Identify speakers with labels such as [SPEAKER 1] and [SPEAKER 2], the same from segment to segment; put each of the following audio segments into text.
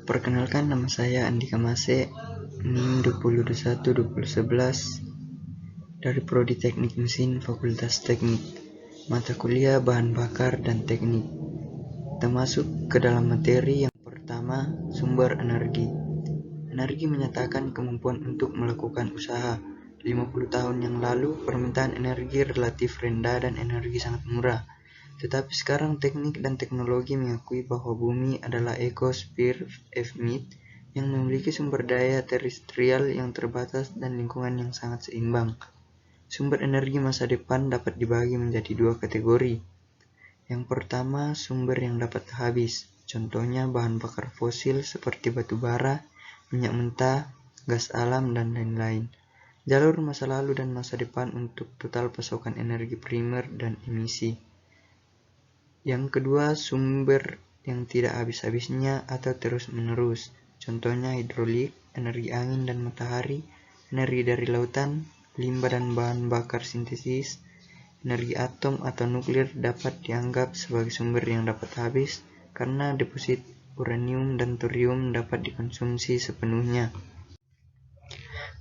[SPEAKER 1] Perkenalkan, nama saya Andika Mase, NIM 2021-2011 dari Prodi Teknik Mesin Fakultas Teknik, mata kuliah Bahan Bakar dan Teknik. Kita masuk ke dalam materi yang pertama, sumber energi. Energi menyatakan kemampuan untuk melakukan usaha. 50 tahun yang lalu, permintaan energi relatif rendah dan energi sangat murah. Tetapi sekarang teknik dan teknologi mengakui bahwa bumi adalah ekosphere F-MIT yang memiliki sumber daya terestrial yang terbatas dan lingkungan yang sangat seimbang. Sumber energi masa depan dapat dibagi menjadi dua kategori. Yang pertama, sumber yang dapat habis. Contohnya bahan bakar fosil seperti batu bara, minyak mentah, gas alam, dan lain-lain. Jalur masa lalu dan masa depan untuk total pasokan energi primer dan emisi. Yang kedua, sumber yang tidak habis-habisnya atau terus-menerus. Contohnya hidrolik, energi angin dan matahari, energi dari lautan, limbah dan bahan bakar sintesis, energi atom atau nuklir dapat dianggap sebagai sumber yang dapat habis karena deposit uranium dan thorium dapat dikonsumsi sepenuhnya.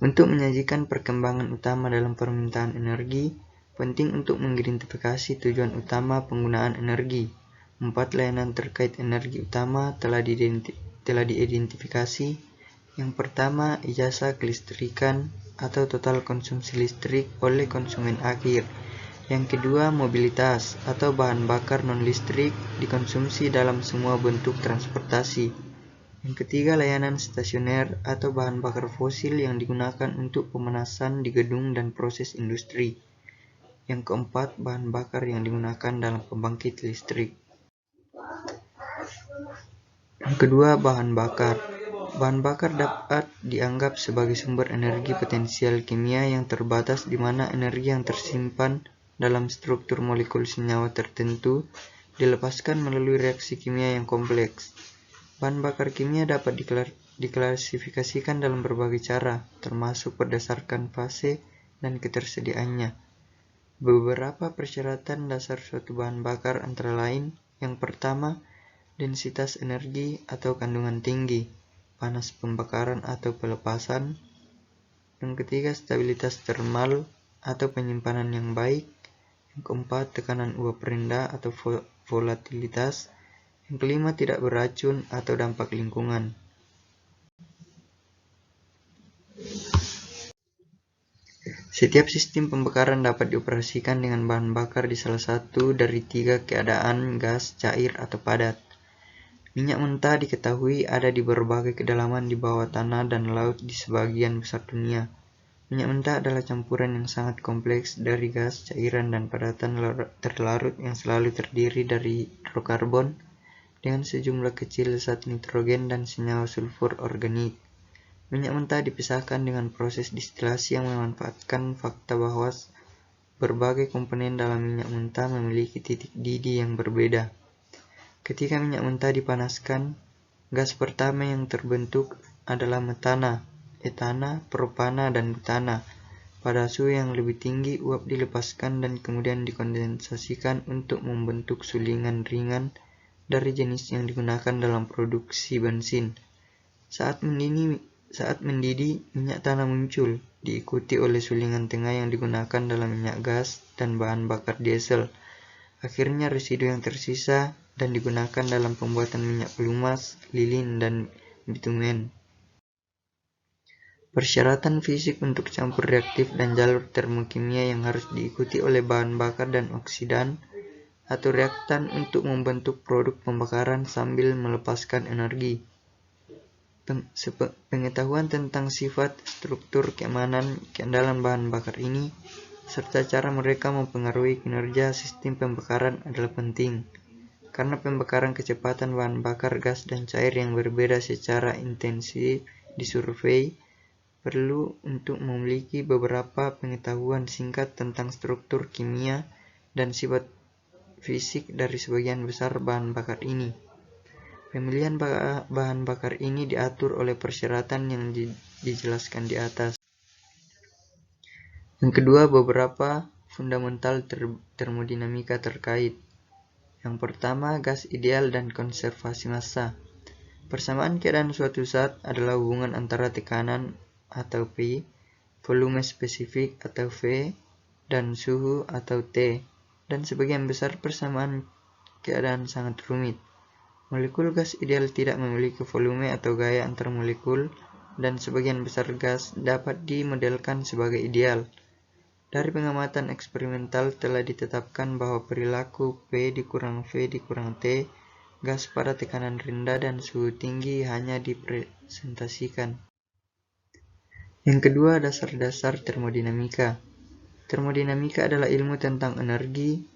[SPEAKER 1] Untuk menyajikan perkembangan utama dalam permintaan energi, penting untuk mengidentifikasi tujuan utama penggunaan energi. 4 layanan terkait energi utama telah diidentifikasi. Yang pertama, ijazah kelistrikan atau total konsumsi listrik oleh konsumen akhir. Yang kedua, mobilitas atau bahan bakar non-listrik dikonsumsi dalam semua bentuk transportasi. Yang ketiga, layanan stasioner atau bahan bakar fosil yang digunakan untuk pemanasan di gedung dan proses industri. Yang keempat, bahan bakar yang digunakan dalam pembangkit listrik. Yang kedua, bahan bakar. Bahan bakar dapat dianggap sebagai sumber energi potensial kimia yang terbatas di mana energi yang tersimpan dalam struktur molekul senyawa tertentu dilepaskan melalui reaksi kimia yang kompleks. Bahan bakar kimia dapat diklasifikasikan dalam berbagai cara, termasuk berdasarkan fase dan ketersediaannya. Beberapa persyaratan dasar suatu bahan bakar antara lain, yang pertama, densitas energi atau kandungan tinggi, panas pembakaran atau pelepasan. Yang ketiga, stabilitas termal atau penyimpanan yang baik. Yang keempat, tekanan uap rendah atau volatilitas. Yang kelima, tidak beracun atau dampak lingkungan. Setiap sistem pembakaran dapat dioperasikan dengan bahan bakar di salah satu dari 3 keadaan gas, cair, atau padat. Minyak mentah diketahui ada di berbagai kedalaman di bawah tanah dan laut di sebagian besar dunia. Minyak mentah adalah campuran yang sangat kompleks dari gas, cairan, dan padatan terlarut yang selalu terdiri dari hidrokarbon dengan sejumlah kecil zat nitrogen dan senyawa sulfur organik. Minyak mentah dipisahkan dengan proses distilasi yang memanfaatkan fakta bahwa berbagai komponen dalam minyak mentah memiliki titik didih yang berbeda. Ketika minyak mentah dipanaskan, gas pertama yang terbentuk adalah metana, etana, propana, dan butana. Pada suhu yang lebih tinggi, uap dilepaskan dan kemudian dikondensasikan untuk membentuk sulingan ringan dari jenis yang digunakan dalam produksi bensin. Saat mendidih, minyak tanah muncul, diikuti oleh sulingan tengah yang digunakan dalam minyak gas dan bahan bakar diesel. Akhirnya residu yang tersisa dan digunakan dalam pembuatan minyak pelumas, lilin, dan bitumen. Persyaratan fisik untuk campur reaktif dan jalur termokimia yang harus diikuti oleh bahan bakar dan oksidan atau reaktan untuk membentuk produk pembakaran sambil melepaskan energi. Pengetahuan tentang sifat, struktur, keamanan, keandalan bahan bakar ini, serta cara mereka mempengaruhi kinerja sistem pembakaran adalah penting. Karena pembakaran kecepatan bahan bakar gas dan cair yang berbeda secara intensif disurvei, perlu untuk memiliki beberapa pengetahuan singkat tentang struktur kimia dan sifat fisik dari sebagian besar bahan bakar ini. Pemilihan bahan bakar ini diatur oleh persyaratan yang dijelaskan di atas. Yang kedua, beberapa fundamental termodinamika terkait. Yang pertama, gas ideal dan konservasi massa. Persamaan keadaan suatu zat adalah hubungan antara tekanan atau P, volume spesifik atau V, dan suhu atau T, dan sebagian besar persamaan keadaan sangat rumit. Molekul gas ideal tidak memiliki volume atau gaya antar molekul, dan sebagian besar gas dapat dimodelkan sebagai ideal. Dari pengamatan eksperimental telah ditetapkan bahwa perilaku P dikurang V dikurang T, gas pada tekanan rendah dan suhu tinggi hanya dipresentasikan. Yang kedua, dasar-dasar termodinamika. Termodinamika adalah ilmu tentang energi,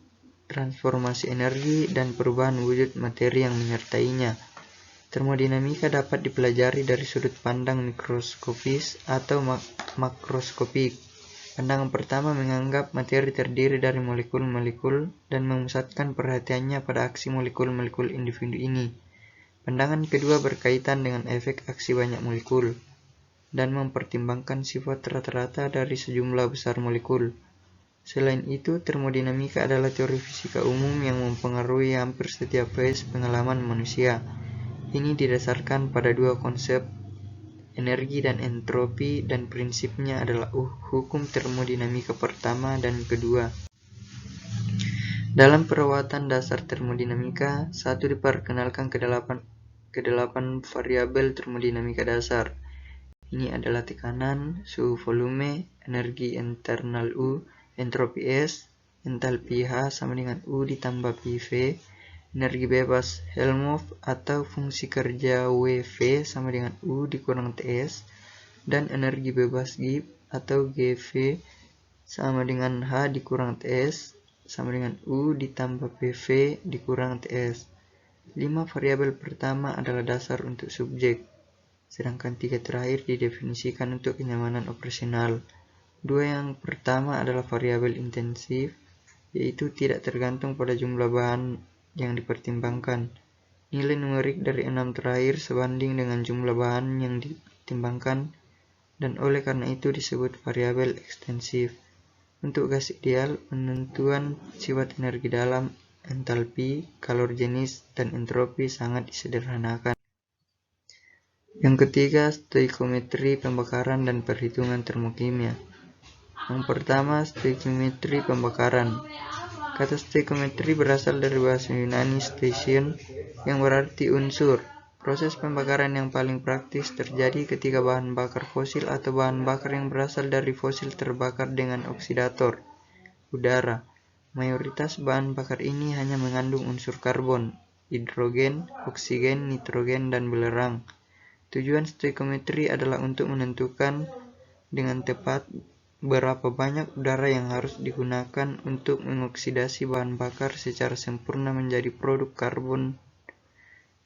[SPEAKER 1] transformasi energi, dan perubahan wujud materi yang menyertainya. Termodinamika dapat dipelajari dari sudut pandang mikroskopis atau makroskopik. Pandangan pertama menganggap materi terdiri dari molekul-molekul dan memusatkan perhatiannya pada aksi molekul-molekul individu ini. Pandangan kedua berkaitan dengan efek aksi banyak molekul dan mempertimbangkan sifat rata-rata dari sejumlah besar molekul. Selain itu, termodinamika adalah teori fisika umum yang mempengaruhi hampir setiap fase pengalaman manusia. Ini didasarkan pada dua konsep, energi dan entropi, dan prinsipnya adalah hukum termodinamika pertama dan kedua. Dalam perawatan dasar termodinamika, satu diperkenalkan ke delapan variabel termodinamika dasar. Ini adalah tekanan, suhu volume, energi internal U, entropi S, entalpi H sama dengan U ditambah PV, energi bebas Helmholtz atau fungsi kerja WV sama dengan U dikurang TS, dan energi bebas Gibbs atau GV sama dengan H dikurang TS sama dengan U ditambah PV dikurang TS. 5 variabel pertama adalah dasar untuk subjek, sedangkan 3 terakhir didefinisikan untuk kenyamanan operasional. 2 yang pertama adalah variabel intensif, yaitu tidak tergantung pada jumlah bahan yang dipertimbangkan. Nilai numerik dari 6 terakhir sebanding dengan jumlah bahan yang dipertimbangkan, dan oleh karena itu disebut variabel ekstensif. Untuk gas ideal, penentuan sifat energi dalam, entalpi, kalor jenis, dan entropi sangat disederhanakan. Yang ketiga, stoikiometri pembakaran dan perhitungan termokimia. Yang pertama, stoikiometri pembakaran. Kata stoikiometri berasal dari bahasa Yunani stoicheion, yang berarti unsur. Proses pembakaran yang paling praktis terjadi ketika bahan bakar fosil atau bahan bakar yang berasal dari fosil terbakar dengan oksidator, udara. Mayoritas bahan bakar ini hanya mengandung unsur karbon, hidrogen, oksigen, nitrogen, dan belerang. Tujuan stoikiometri adalah untuk menentukan dengan tepat berapa banyak udara yang harus digunakan untuk mengoksidasi bahan bakar secara sempurna menjadi produk karbon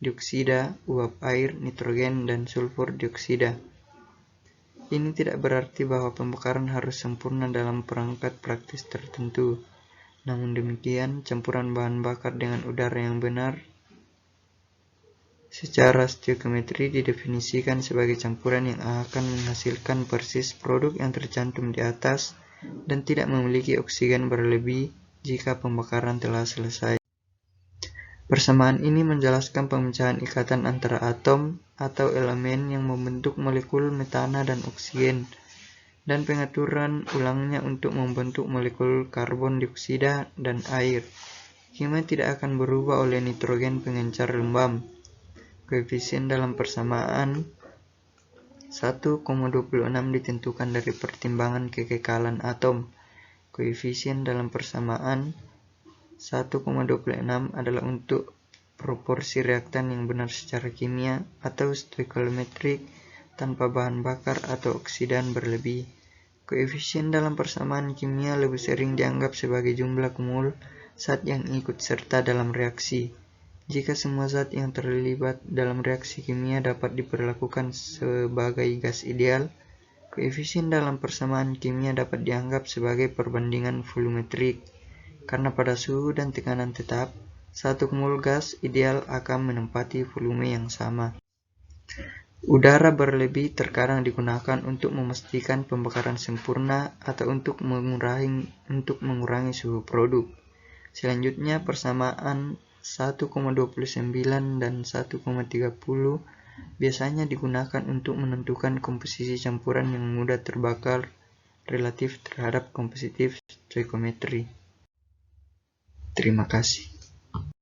[SPEAKER 1] dioksida, uap air, nitrogen, dan sulfur dioksida. Ini tidak berarti bahwa pembakaran harus sempurna dalam perangkat praktis tertentu. Namun demikian, campuran bahan bakar dengan udara yang benar secara stoikiometri didefinisikan sebagai campuran yang akan menghasilkan persis produk yang tercantum di atas dan tidak memiliki oksigen berlebih jika pembakaran telah selesai. Persamaan ini menjelaskan pemecahan ikatan antara atom atau elemen yang membentuk molekul metana dan oksigen, dan pengaturan ulangnya untuk membentuk molekul karbon dioksida dan air. Kimia tidak akan berubah oleh nitrogen pengencar lembam. Koefisien dalam persamaan 1,26 ditentukan dari pertimbangan kekekalan atom. Koefisien dalam persamaan 1,26 adalah untuk proporsi reaktan yang benar secara kimia atau stoikiometrik tanpa bahan bakar atau oksidan berlebih. Koefisien dalam persamaan kimia lebih sering dianggap sebagai jumlah kumul zat yang ikut serta dalam reaksi. Jika semua zat yang terlibat dalam reaksi kimia dapat diperlakukan sebagai gas ideal, koefisien dalam persamaan kimia dapat dianggap sebagai perbandingan volumetrik, karena pada suhu dan tekanan tetap, satu mol gas ideal akan menempati volume yang sama. Udara berlebih terkadang digunakan untuk memastikan pembakaran sempurna atau untuk mengurangi suhu produk. Selanjutnya, persamaan 1,29 dan 1,30 biasanya digunakan untuk menentukan komposisi campuran yang mudah terbakar relatif terhadap kompositif stoichiometry. Terima kasih.